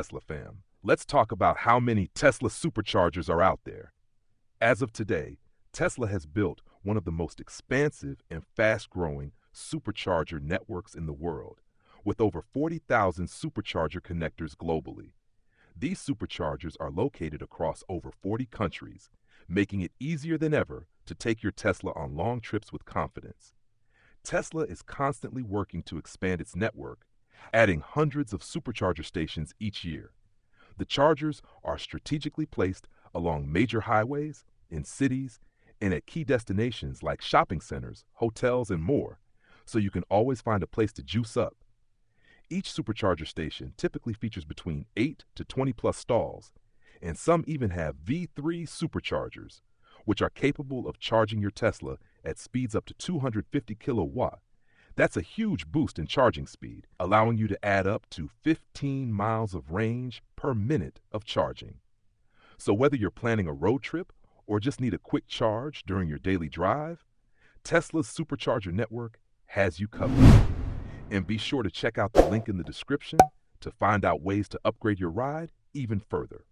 Tesla fam. Let's talk about how many Tesla Superchargers are out there. As of today, Tesla has built one of the most expansive and fast-growing supercharger networks in the world, with over 40,000 supercharger connectors globally. These superchargers are located across over 40 countries, making it easier than ever to take your Tesla on long trips with confidence. Tesla is constantly working to expand its network, adding hundreds of supercharger stations each year. The chargers are strategically placed along major highways, in cities, and at key destinations like shopping centers, hotels, and more, so you can always find a place to juice up. Each supercharger station typically features between 8 to 20 plus stalls, and some even have V3 superchargers, which are capable of charging your Tesla at speeds up to 250 kilowatt. That's a huge boost in charging speed, allowing you to add up to 15 miles of range per minute of charging. So whether you're planning a road trip or just need a quick charge during your daily drive, Tesla's supercharger network has you covered. And be sure to check out the link in the description to find out ways to upgrade your ride even further.